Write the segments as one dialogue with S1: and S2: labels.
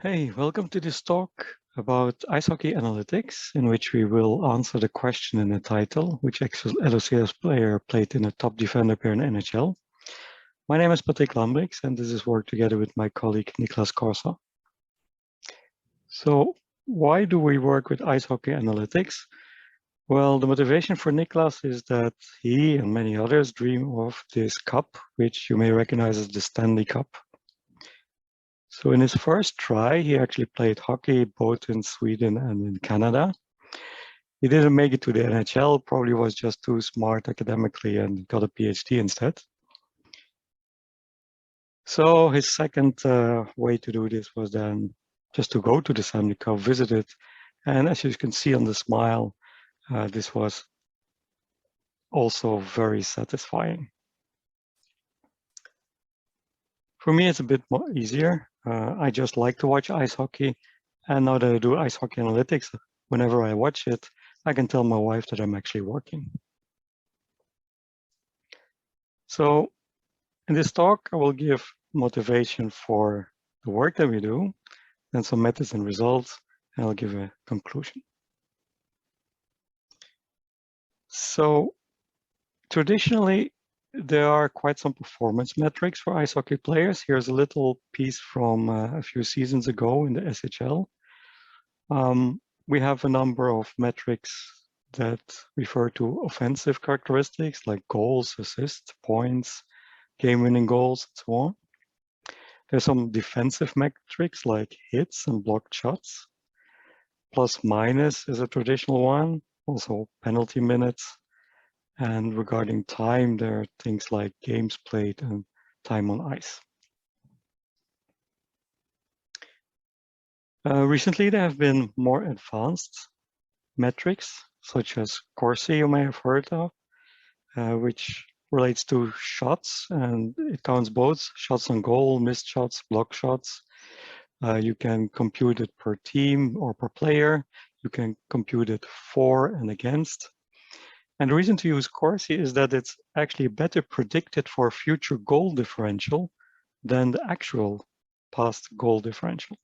S1: Hey, welcome to this talk about ice hockey analytics, in which we will answer the question in the title, which ex-LHC player played in a top defender pair in NHL. My name is Patrick Lambrix, and this is work together with my colleague Niklas Korsa. So why do we work with ice hockey analytics? Well, the motivation for Niklas is that he and many others dream of this cup, which you may recognize as the Stanley Cup. So in his first try, he actually played hockey both in Sweden and in Canada. He didn't make it to the NHL, probably was just too smart academically and got a PhD instead. So his second way to do this was then just to go to the Stanley Cup, visit it. And as you can see on the smile, this was also very satisfying. For me, it's a bit more easier. I just like to watch ice hockey. And now that I do ice hockey analytics, whenever I watch it, I can tell my wife that I'm actually working. So in this talk, I will give motivation for the work that we do, then some methods and results, and I'll give a conclusion. So traditionally, there are quite some performance metrics for ice hockey players. Here's a little piece from a few seasons ago in the SHL. We have a number of metrics that refer to offensive characteristics like goals, assists, points, game-winning goals, and so on. There's some defensive metrics like hits and blocked shots. Plus minus is a traditional one, also penalty minutes. And regarding time, there are things like games played and time on ice. Recently, there have been more advanced metrics, such as Corsi, you may have heard of, which relates to shots, and it counts both shots on goal, missed shots, blocked shots. You can compute it per team or per player. You can compute it for and against. And the reason to use Corsi is that it's actually better predicted for future goal differential than the actual past goal differential.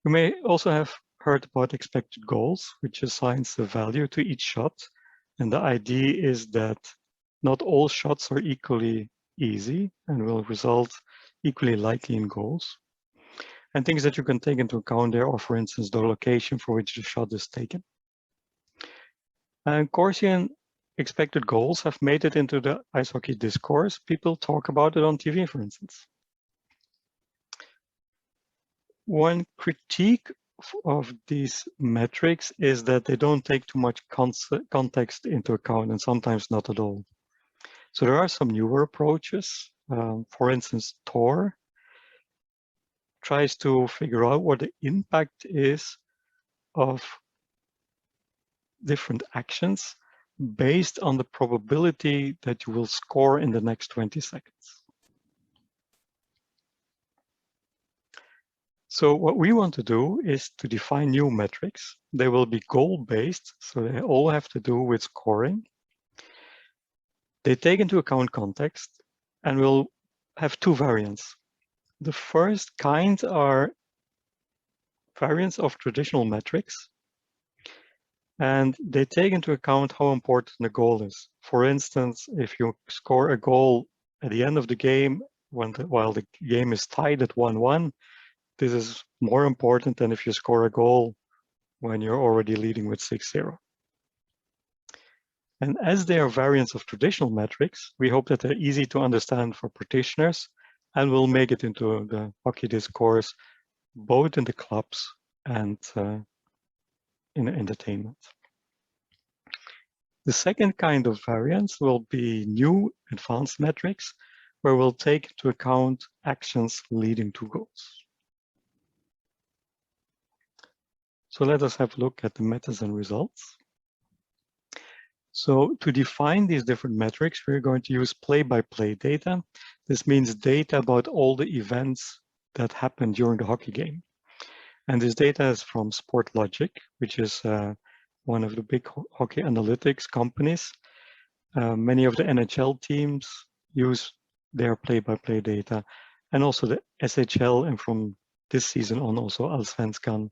S1: You may also have heard about expected goals, which assigns a value to each shot. And the idea is that not all shots are equally easy and will result equally likely in goals. And things that you can take into account there are, for instance, the location for which the shot is taken. And Corsi and expected goals have made it into the ice hockey discourse. People talk about it on TV, for instance. One critique of these metrics is that they don't take too much context into account, and sometimes not at all. So there are some newer approaches. For instance, Tor tries to figure out what the impact is of different actions based on the probability that you will score in the next 20 seconds. So what we want to do is to define new metrics. They will be goal-based, so they all have to do with scoring. They take into account context and will have two variants. The first kind are variants of traditional metrics, and they take into account how important the goal is. For instance, if you score a goal at the end of the game while the game is tied at 1-1, this is more important than if you score a goal when you're already leading with 6-0. And as they are variants of traditional metrics, we hope that they're easy to understand for practitioners and will make it into the hockey discourse, both in the clubs and in entertainment. The second kind of variance will be new advanced metrics, where we'll take into account actions leading to goals. So let us have a look at the methods and results. So to define these different metrics, we're going to use play-by-play data. This means data about all the events that happen during the hockey game. And this data is from SportLogic, which is one of the big hockey analytics companies. Many of the NHL teams use their play-by-play data, and also the SHL, and from this season on also Allsvenskan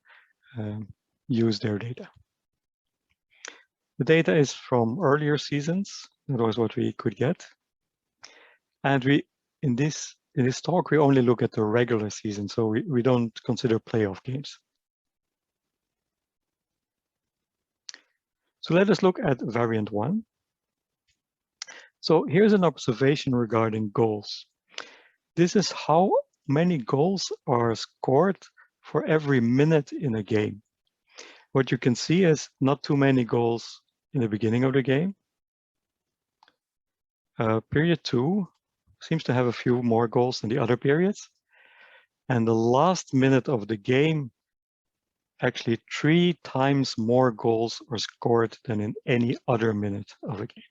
S1: use their data. The data is from earlier seasons. That was what we could get. And in this talk, we only look at the regular season, so we don't consider playoff games. So let us look at variant 1. So here's an observation regarding goals. This is how many goals are scored for every minute in a game. What you can see is not too many goals in the beginning of the game. Period 2 seems to have a few more goals than the other periods. And the last minute of the game, actually 3 times more goals are scored than in any other minute of a game.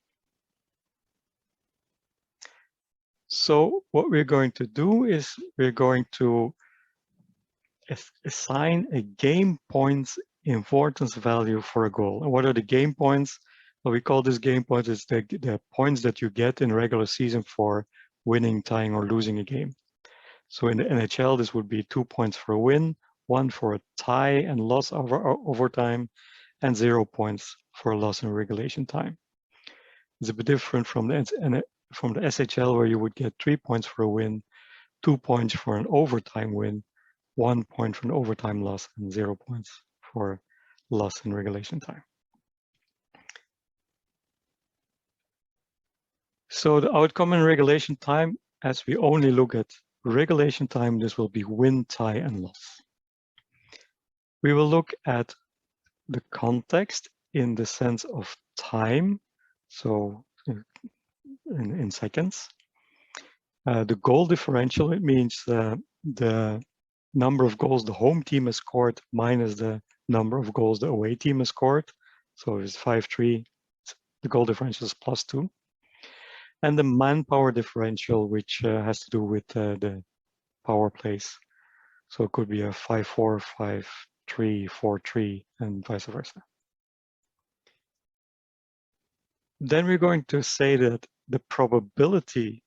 S1: So what we're going to do is we're going to assign a game points importance value for a goal. And what are the game points? What we call this game points is the points that you get in regular season for winning, tying, or losing a game. So in the NHL, this would be 2 points for a win, 1 for a tie and loss over overtime, and 0 points for a loss in regulation time. It's a bit different from the SHL, where you would get 3 points for a win, 2 points for an overtime win, 1 point for an overtime loss, and 0 points for loss in regulation time. So the outcome in regulation time, as we only look at regulation time, this will be win, tie, and loss. We will look at the context in the sense of time, so in seconds. The goal differential, it means the number of goals the home team has scored minus the number of goals the away team has scored. So if it's 5-3, the goal differential is +2. And the manpower differential, which has to do with the power plays. So it could be a 5-4, 5-3, 4-3, and vice versa. Then we're going to say that the probability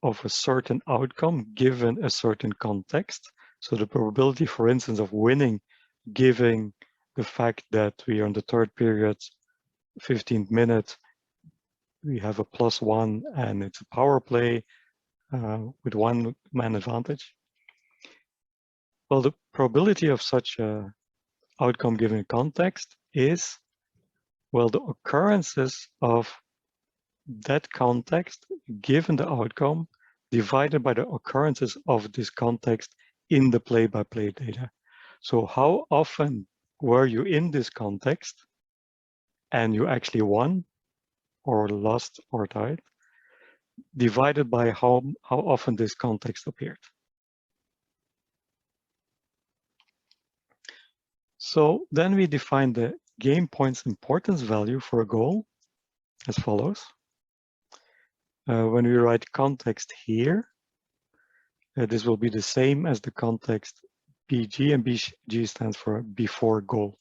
S1: of a certain outcome given a certain context. So the probability, for instance, of winning, given the fact that we are in the third period, 15th minute, we have a +1 and it's a power play with 1 man advantage. Well, the probability of such a outcome given context is, well, the occurrences of that context given the outcome divided by the occurrences of this context in the play-by-play data. So how often were you in this context and you actually won or lost or tied, divided by how often this context appeared. So then we define the game points importance value for a goal as follows. When we write context here, this will be the same as the context BG, and BG stands for before goal.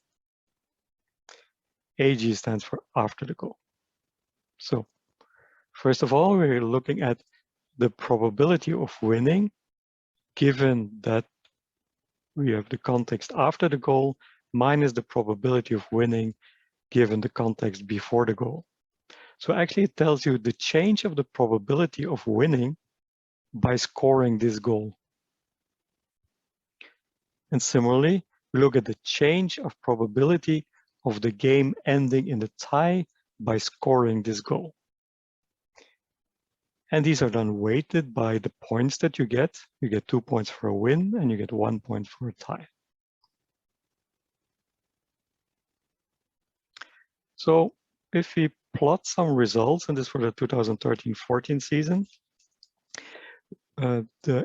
S1: AG stands for after the goal. So first of all, we're looking at the probability of winning given that we have the context after the goal minus the probability of winning given the context before the goal. So actually it tells you the change of the probability of winning by scoring this goal. And similarly, we look at the change of probability of the game ending in the tie by scoring this goal. And these are then weighted by the points that you get. You get 2 points for a win and you get 1 point for a tie. So if we plot some results, and this for the 2013-14 season, the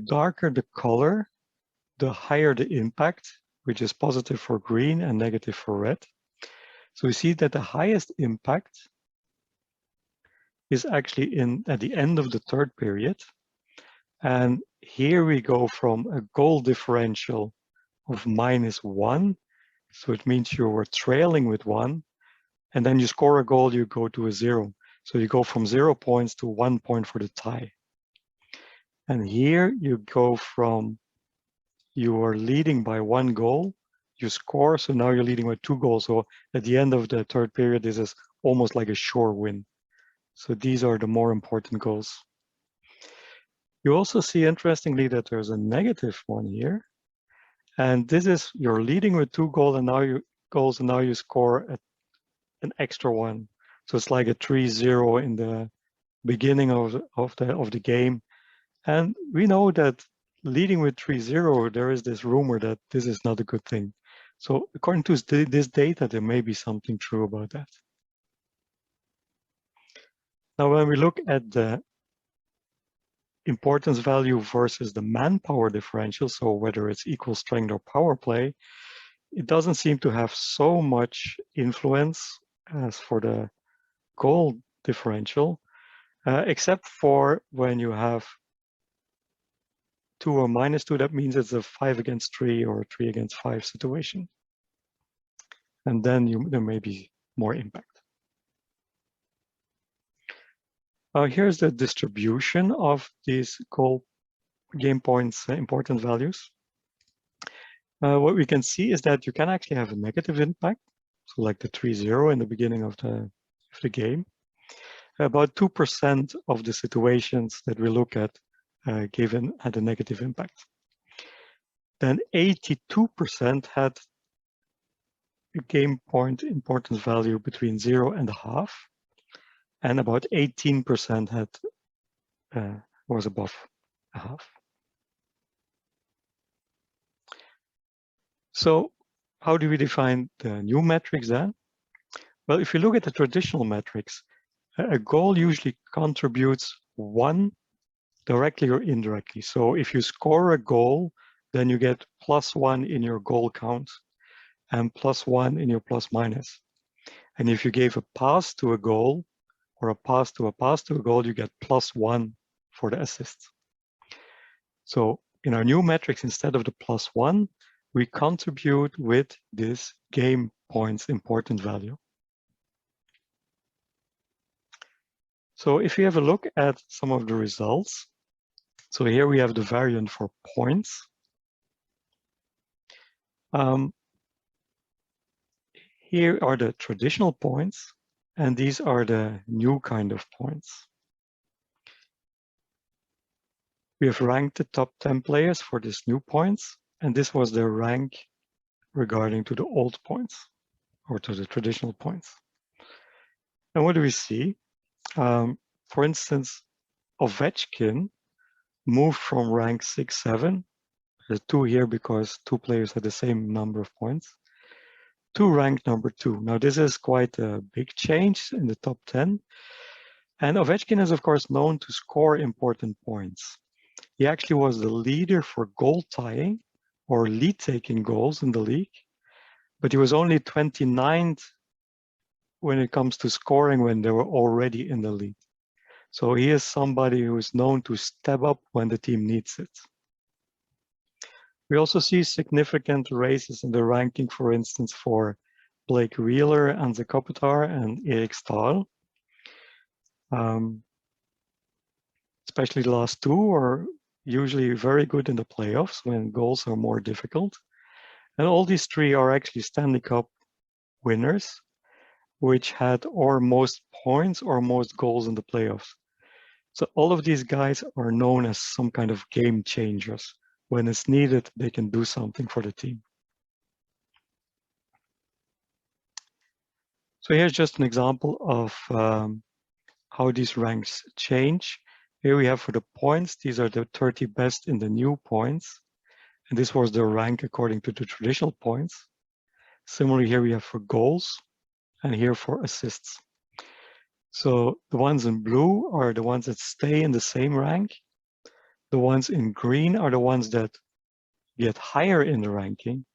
S1: darker the color, the higher the impact, which is positive for green and negative for red. So we see that the highest impact is actually at the end of the third period. And here we go from a goal differential of -1. So it means you were trailing with 1. And then you score a goal, you go to a 0. So you go from 0 points to 1 point for the tie. And here you go from, you are leading by 1 goal, you score, so now you're leading by 2 goals. So at the end of the third period, this is almost like a sure win. So these are the more important goals. You also see, interestingly, that there's a negative one here. And this is, you're leading with 2 goals, and now you score an extra one. So it's like a 3-0 in the beginning of the game. And we know that leading with 3-0, there is this rumor that this is not a good thing. So according to this data, there may be something true about that. Now, when we look at the importance value versus the manpower differential, so whether it's equal strength or power play, it doesn't seem to have so much influence as for the goal differential, except for when you have 2 or -2, that means it's a 5 against 3 or 3 against 5 situation. And then there may be more impact. Here's the distribution of these goal game points important values. What we can see is that you can actually have a negative impact. So like the 3-0 in the beginning of the game. About 2% of the situations that we look at had a negative impact. Then 82% had a game point importance value between 0 and 0.5, and about 18% had was above 0.5. So how do we define the new metrics then? Well, if you look at the traditional metrics, a goal usually contributes 1 directly or indirectly. So if you score a goal, then you get +1 in your goal count and +1 in your plus minus. And if you gave a pass to a goal or a pass to a goal, you get +1 for the assist. So in our new metrics, instead of the +1, we contribute with this game points important value. So if you have a look at some of the results, so here we have the variant for points. Here are the traditional points, and these are the new kind of points. We have ranked the top 10 players for these new points, and this was their rank regarding to the old points, or to the traditional points. And what do we see? For instance, Ovechkin moved from rank 6-7, there's 2 here because 2 players had the same number of points, to rank number 2. Now this is quite a big change in the top 10. And Ovechkin is of course known to score important points. He actually was the leader for goal tying or lead taking goals in the league, but he was only 29th when it comes to scoring when they were already in the lead. So he is somebody who is known to step up when the team needs it. We also see significant raises in the ranking, for instance, for Blake Wheeler, Anze Kopitar, and Erik Stahl. Especially the last 2 are usually very good in the playoffs when goals are more difficult. And all these 3 are actually Stanley Cup winners, which had or most points or most goals in the playoffs. So all of these guys are known as some kind of game changers. When it's needed, they can do something for the team. So here's just an example of how these ranks change. Here we have for the points, these are the 30 best in the new points. And this was the rank according to the traditional points. Similarly, here we have for goals and here for assists. So the ones in blue are the ones that stay in the same rank. The ones in green are the ones that get higher in the ranking.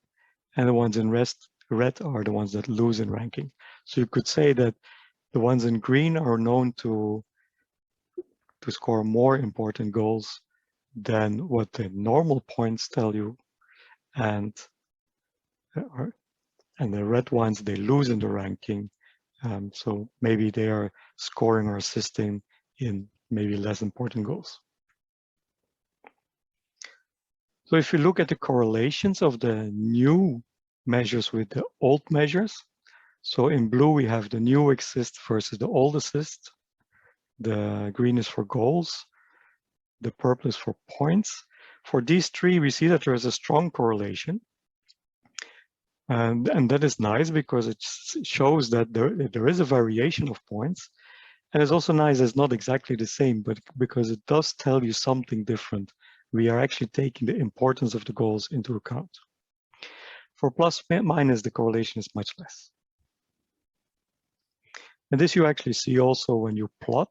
S1: And the ones in red are the ones that lose in ranking. So you could say that the ones in green are known to score more important goals than what the normal points tell you, and the red ones, they lose in the ranking. So maybe they are scoring or assisting in maybe less important goals. So if you look at the correlations of the new measures with the old measures, so in blue we have the new assist versus the old assist. The green is for goals. The purple is for points. For these three, we see that there is a strong correlation. And that is nice because it shows that there is a variation of points. And it's also nice it's not exactly the same, but because it does tell you something different. We are actually taking the importance of the goals into account. For plus minus, the correlation is much less. And this you actually see also when you plot.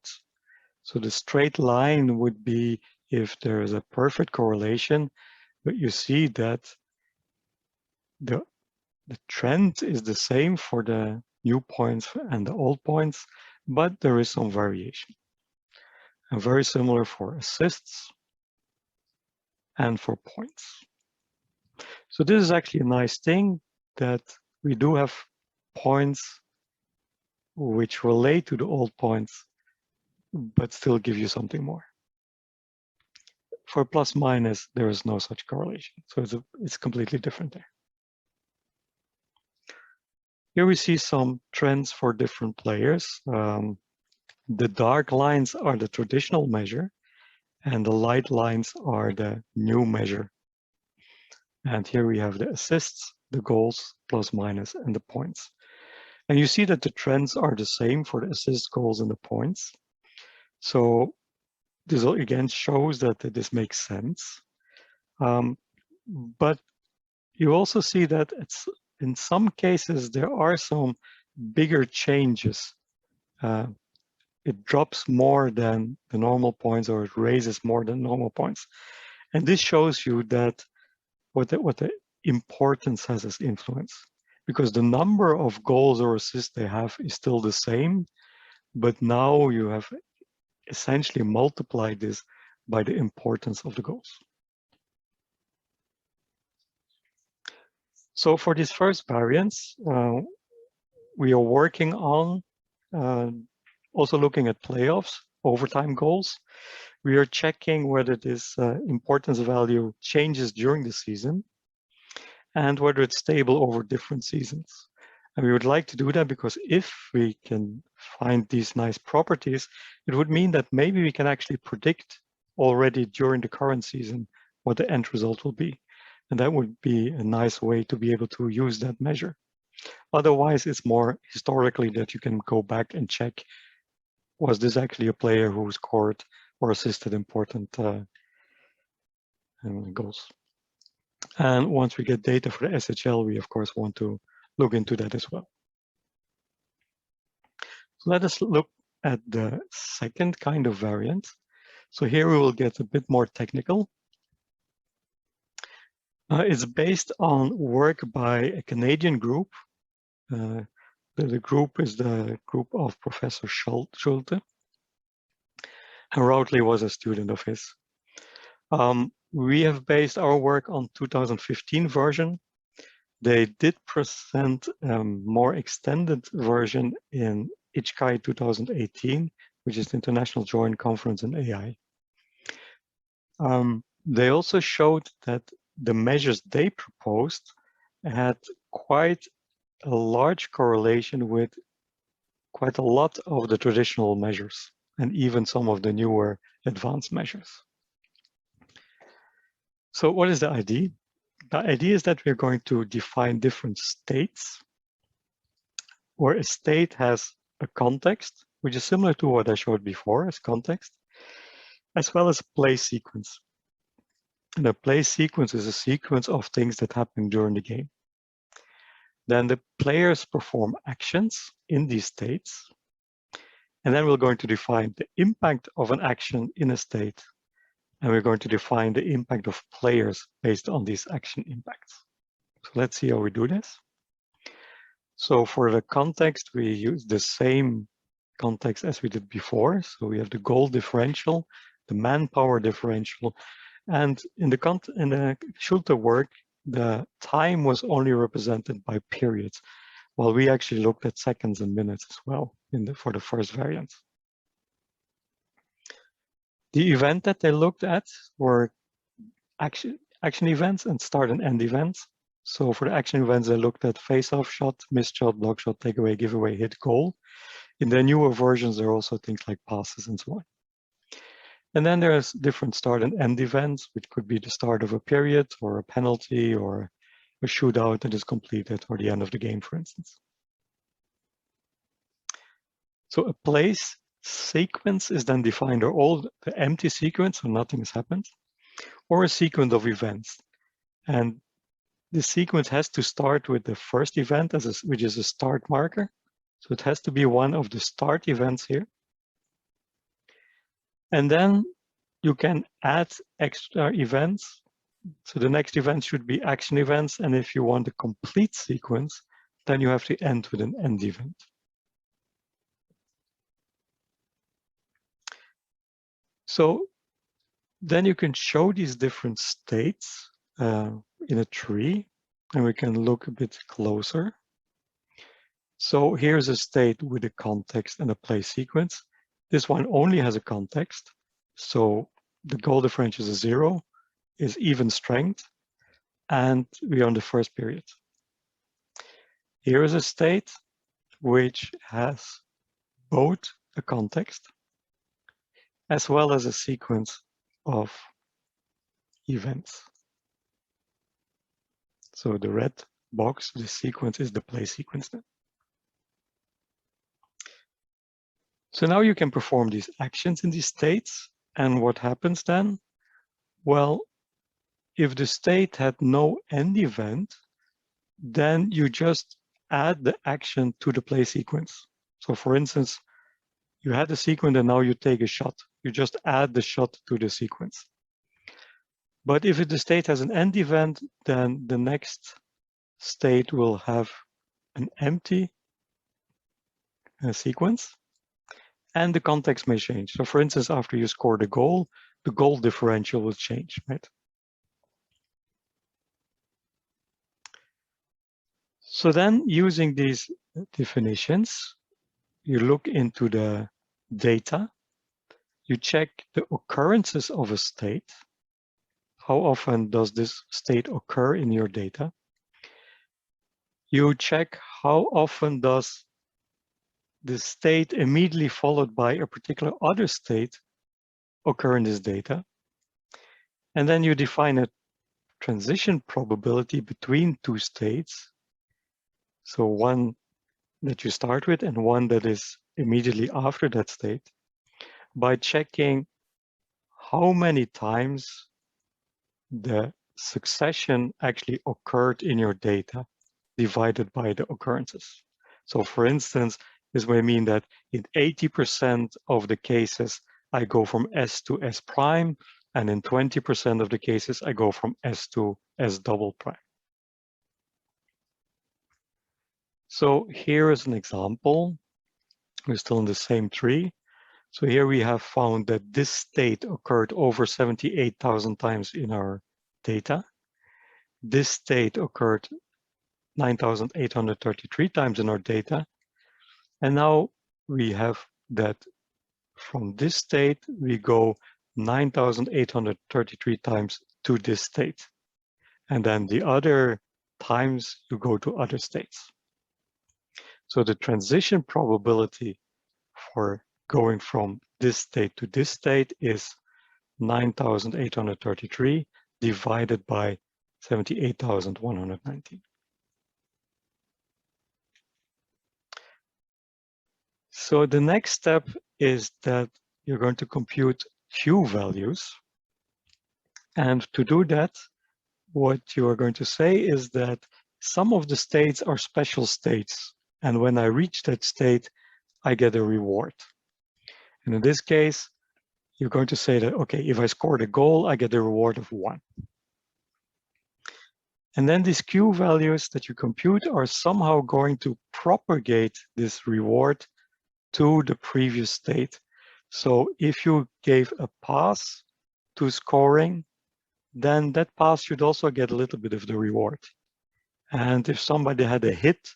S1: So the straight line would be if there is a perfect correlation, but you see that the trend is the same for the new points and the old points, but there is some variation. And very similar for assists and for points. So this is actually a nice thing that we do have points which relate to the old points, but still give you something more. For plus minus, there is no such correlation. So it's completely different there. Here we see some trends for different players. The dark lines are the traditional measure, and the light lines are the new measure. And here we have the assists, the goals, plus minus, and the points. And you see that the trends are the same for the assists, goals, and the points. So this again shows that this makes sense. But you also see that in some cases, there are some bigger changes. It drops more than the normal points, or it raises more than normal points. And this shows you that what the importance has as influence. Because the number of goals or assists they have is still the same, but now you have essentially multiplied this by the importance of the goals. So for this first variance, we are working on also looking at playoffs, overtime goals. We are checking whether this importance value changes during the season and whether it's stable over different seasons. And we would like to do that because if we can find these nice properties, it would mean that maybe we can actually predict already during the current season what the end result will be. And that would be a nice way to be able to use that measure. Otherwise, it's more historically that you can go back and check, was this actually a player who scored or assisted important goals? And once we get data for the SHL, we of course want to look into that as well. So let us look at the second kind of variant. So here we will get a bit more technical. It's based on work by a Canadian group. The group is the group of Professor Schulte, and Routley was a student of his. We have based our work on 2015 version. They did present a more extended version in ICHCAI 2018, which is the International Joint Conference in AI. They also showed that the measures they proposed had quite a large correlation with quite a lot of the traditional measures and even some of the newer advanced measures. So what is the idea? The idea is that we're going to define different states where a state has a context, which is similar to what I showed before as context, as well as a play sequence. And a play sequence is a sequence of things that happen during the game. Then the players perform actions in these states. And then we're going to define the impact of an action in a state. And we're going to define the impact of players based on these action impacts. So let's see how we do this. So for the context, we use the same context as we did before. So we have the goal differential, the manpower differential, and in the Schulte work, the time was only represented by periods, while we actually looked at seconds and minutes as well for the first variant. The event that they looked at were action events and start and end events. So for the action events, I looked at face-off shot, missed shot, block shot, takeaway, giveaway, hit, goal. In the newer versions, there are also things like passes and so on. And then there's different start and end events, which could be the start of a period or a penalty or a shootout that is completed or the end of the game, for instance. So a place sequence is then defined, or all the empty sequence, so nothing has happened, or a sequence of events. And the sequence has to start with the first event, which is a start marker. So it has to be one of the start events here. And then you can add extra events. So the next event should be action events. And if you want a complete sequence, then you have to end with an end event. So then you can show these different states in a tree, and we can look a bit closer. So here's a state with a context and a play sequence. This one only has a context. So the goal differential is 0, is even strength, and we are on the first period. Here is a state which has both a context as well as a sequence of events. So the red box, the sequence is the play sequence then. So now you can perform these actions in these states. And what happens then? Well, if the state had no end event, then you just add the action to the play sequence. So for instance, you had a sequence and now you take a shot. You just add the shot to the sequence. But if the state has an end event, then the next state will have an empty sequence. And the context may change. So for instance, after you score the goal differential will change, right? So then using these definitions, you look into the data, you check the occurrences of a state. How often does this state occur in your data? You check how often does the state immediately followed by a particular other state occur in this data. And then you define a transition probability between two states. So one that you start with and one that is immediately after that state, by checking how many times the succession actually occurred in your data divided by the occurrences. So for instance, this may mean that in 80% of the cases, I go from S to S prime, and in 20% of the cases, I go from S to S double prime. So here is an example. We're still in the same tree. So here we have found that this state occurred over 78,000 times in our data. This state occurred 9,833 times in our data. And now we have that from this state, we go 9,833 times to this state. And then the other times you go to other states. So the transition probability for going from this state to this state is 9,833 divided by 78,119. So the next step is that you're going to compute Q values. And to do that, what you are going to say is that some of the states are special states. And when I reach that state, I get a reward. And in this case, you're going to say that, okay, if I score the goal, I get a reward of 1. And then these Q values that you compute are somehow going to propagate this reward to the previous state. So if you gave a pass to scoring, then that pass should also get a little bit of the reward. And if somebody had a hit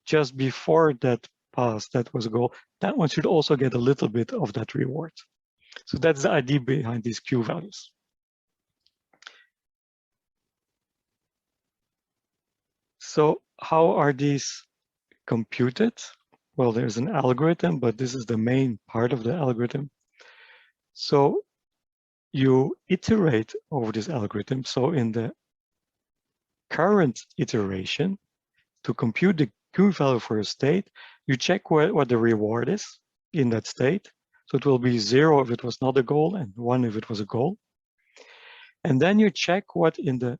S1: just before that pass, that was a goal, that one should also get a little bit of that reward. So that's the idea behind these Q values. So how are these computed? Well, there's an algorithm, but this is the main part of the algorithm. So you iterate over this algorithm. So in the current iteration, to compute the Q value for a state, you check what the reward is in that state. So it will be 0 if it was not a goal and 1 if it was a goal. And then you check what in the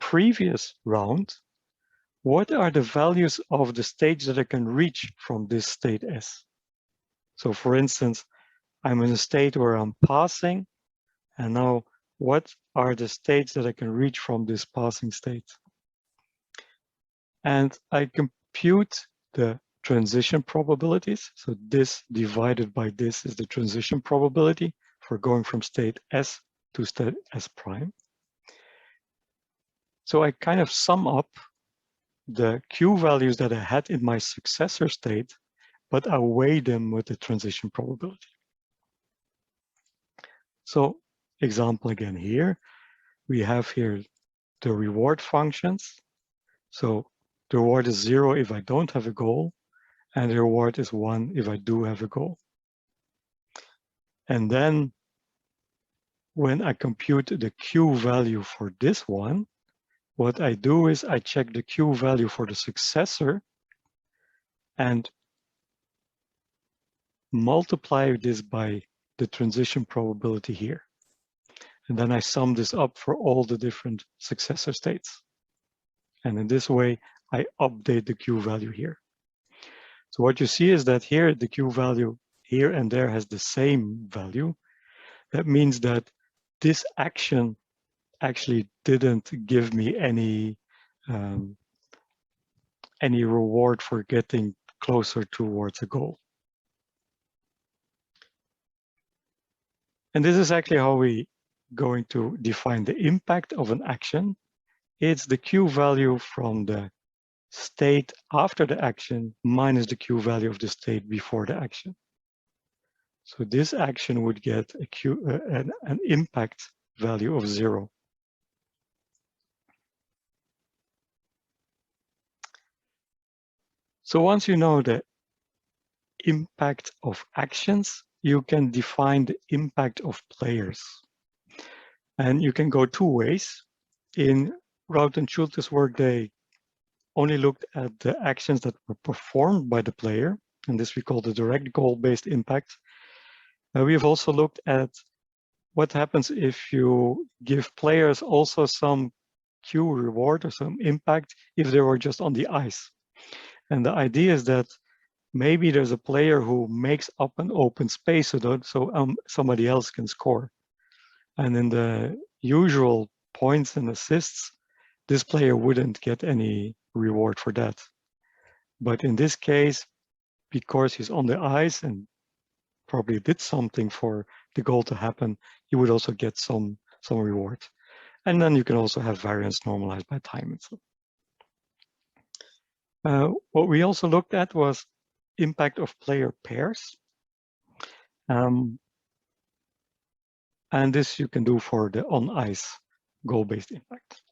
S1: previous round, what are the values of the states that I can reach from this state S? So for instance, I'm in a state where I'm passing, and now what are the states that I can reach from this passing state? And I compute the transition probabilities. So this divided by this is the transition probability for going from state S to state S prime. So I kind of sum up the Q values that I had in my successor state, but I weigh them with the transition probability. So example again here, we have here the reward functions. So the reward is 0 if I don't have a goal, and the reward is 1 if I do have a goal. And then when I compute the Q value for this one, what I do is I check the Q value for the successor and multiply this by the transition probability here. And then I sum this up for all the different successor states. And in this way, I update the Q value here. So what you see is that here, the Q value here and there has the same value. That means that this action actually didn't give me any reward for getting closer towards a goal. And this is actually how we going to define the impact of an action. It's the Q value from the state after the action minus the Q value of the state before the action. So this action would get an impact value of 0. So once you know the impact of actions, you can define the impact of players. And you can go two ways. In Raut and Schulte's work, they only looked at the actions that were performed by the player, and this we call the direct goal-based impact. We have also looked at what happens if you give players also some Q reward or some impact if they were just on the ice. And the idea is that maybe there's a player who makes up an open space so somebody else can score. And in the usual points and assists, this player wouldn't get any reward for that. But in this case, because he's on the ice and probably did something for the goal to happen, you would also get some reward. And then you can also have variance normalized by time and so. What we also looked at was impact of player pairs. And this you can do for the on-ice goal-based impact.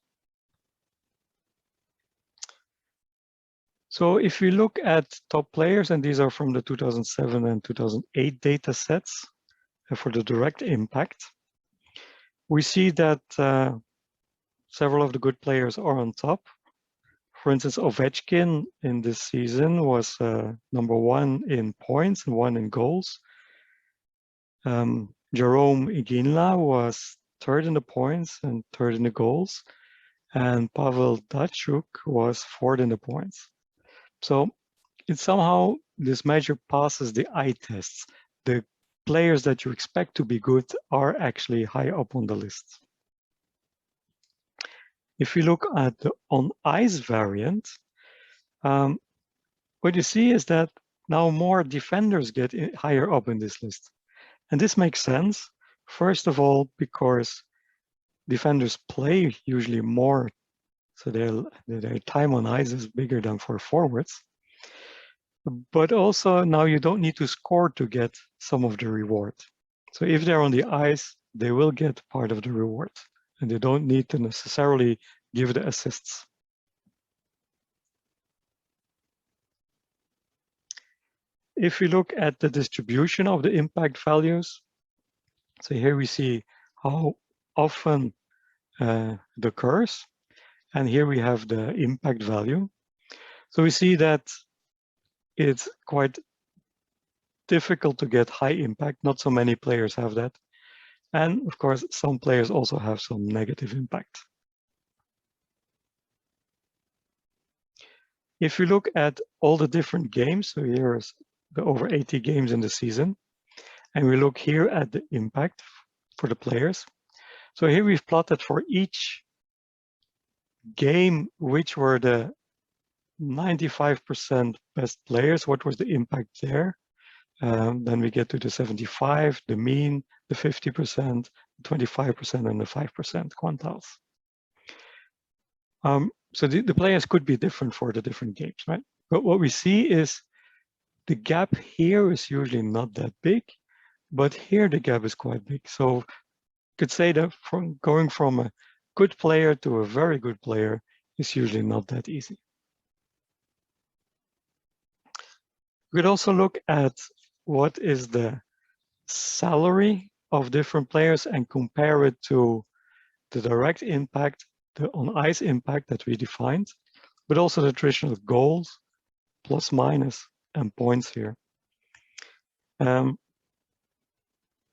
S1: So if we look at top players, and these are from the 2007 and 2008 data sets for the direct impact, we see that several of the good players are on top. For instance, Ovechkin in this season was number 1 in points and 1 in goals. Jerome Iginla was 3rd in the points and 3rd in the goals. And Pavel Datsyuk was 4th in the points. So it's somehow this measure passes the eye tests. The players that you expect to be good are actually high up on the list. If we look at the on-ice variant, what you see is that now more defenders get higher up in this list. And this makes sense, first of all, because defenders play usually more, so their time on ice is bigger than for forwards. But also now you don't need to score to get some of the reward. So if they're on the ice, they will get part of the reward, and they don't need to necessarily give the assists. if we look at the distribution of the impact values, so here we see how often it occurs, and here we have the impact value. So we see that it's quite difficult to get high impact. Not so many players have that. And of course, some players also have some negative impact. If you look at all the different games, so here's the over 80 games in the season, and we look here at the impact for the players. So here we've plotted for each game, which were the 95% best players, what was the impact there? Then we get to the 75, the mean, the 50%, 25%, and the 5% quantiles. So the players could be different for the different games, right? But what we see is the gap here is usually not that big, but here the gap is quite big. So you could say that from going from a good player to a very good player is usually not that easy. We could also look at what is the salary of different players and compare it to the direct impact, the on-ice impact that we defined, but also the traditional goals, plus, minus, and points here. What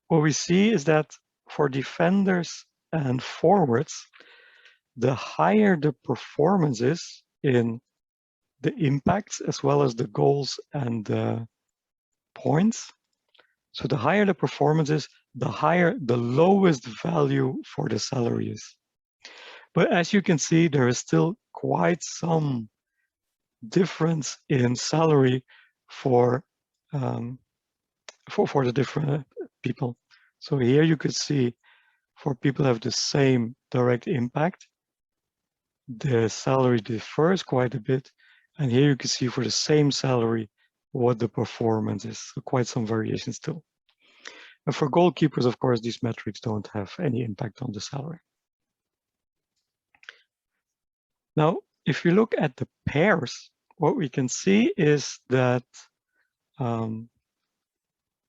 S1: we see is that for defenders and forwards, the higher the performance is in the impacts as well as the goals and the points. So the higher the performance is, the higher the lowest value for the salary is. But as you can see, there is still quite some difference in salary for the different people. So here you could see for people who have the same direct impact, the salary differs quite a bit. And here you can see for the same salary what the performance is. So quite some variation still. And for goalkeepers, of course, these metrics don't have any impact on the salary. Now, if you look at the pairs, what we can see is that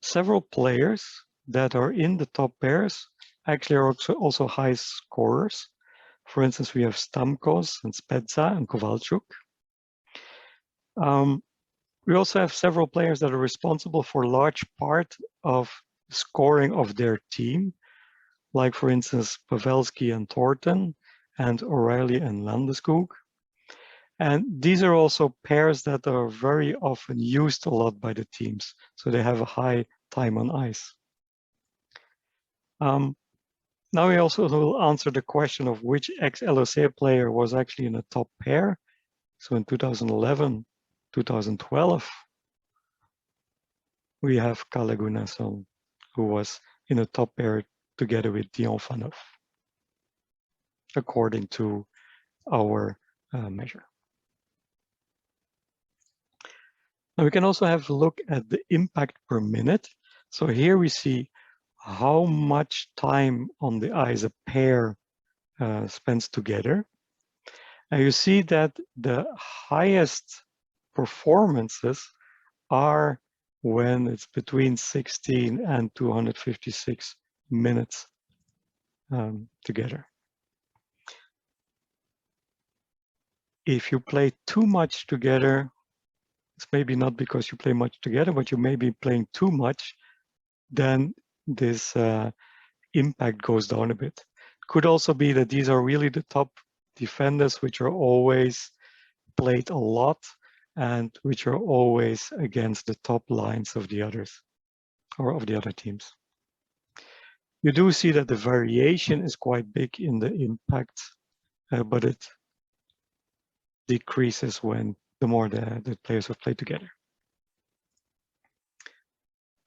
S1: several players that are in the top pairs actually are also high scorers. For instance, we have Stamkos and Spezza and Kowalczuk. We also have several players that are responsible for a large part of scoring of their team, like for instance, Pavelski and Thornton, and O'Reilly and Landeskog. And these are also pairs that are very often used a lot by the teams, so they have a high time on ice. Now we also will answer the question of which ex-LHC player was actually in a top pair. So in 2011, 2012, we have Kalle Gunnarsson, who was in a top pair together with Dion Phaneuf, according to our measure. Now we can also have a look at the impact per minute. So here we see how much time on the ice a pair spends together. And you see that the highest performances are when it's between 16 and 256 minutes together. If you play too much together, it's maybe not because you play much together, but you may be playing too much, then this impact goes down a bit. Could also be that these are really the top defenders, which are always played a lot and which are always against the top lines of the others or of the other teams. You do see that the variation is quite big in the impact, but it decreases when the more the players have played together.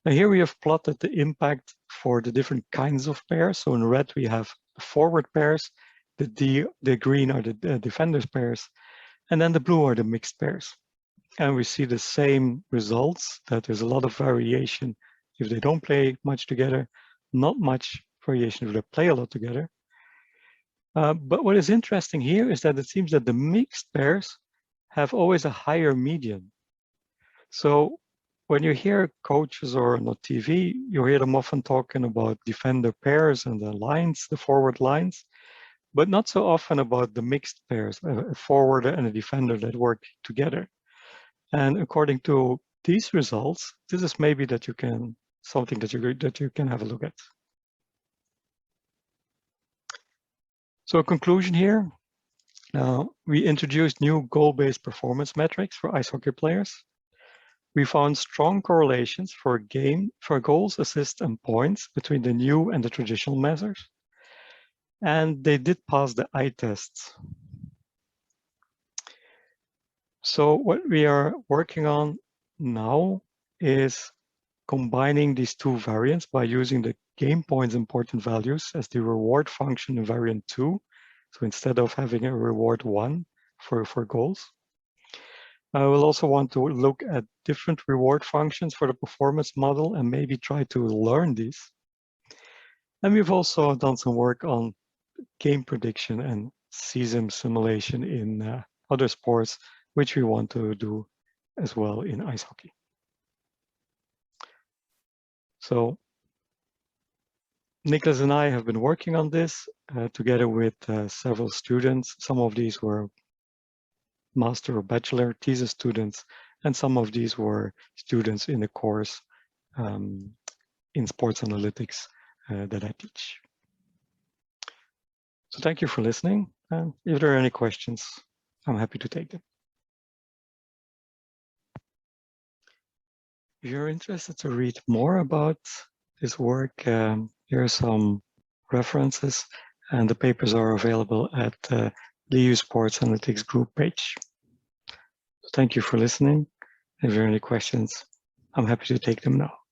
S1: Now here we have plotted the impact for the different kinds of pairs. So in red we have the forward pairs, the green are the defenders pairs, and then the blue are the mixed pairs. And we see the same results, that there's a lot of variation if they don't play much together, not much variation if they play a lot together. But what is interesting here is that it seems that the mixed pairs have always a higher median. So when you hear coaches or on TV, you hear them often talking about defender pairs and the lines, the forward lines, but not so often about the mixed pairs, a forward and a defender that work together. And according to these results, this is maybe something that you can have a look at. So a conclusion here, we introduced new goal-based performance metrics for ice hockey players. We found strong correlations for goals, assists, and points between the new and the traditional measures. And they did pass the eye tests. So what we are working on now is combining these two variants by using the game points important values as the reward function in variant 2. So instead of having a reward 1 for goals. I will also want to look at different reward functions for the performance model and maybe try to learn these. And we've also done some work on game prediction and season simulation in other sports, which we want to do as well in ice hockey. So Niklas and I have been working on this together with several students. Some of these were master or bachelor thesis students, and some of these were students in the course in sports analytics that I teach. So thank you for listening. If there are any questions, I'm happy to take them. If you're interested to read more about this work, here are some references, and the papers are available at the LIU Sports Analytics group page. So thank you for listening. If there are any questions, I'm happy to take them now.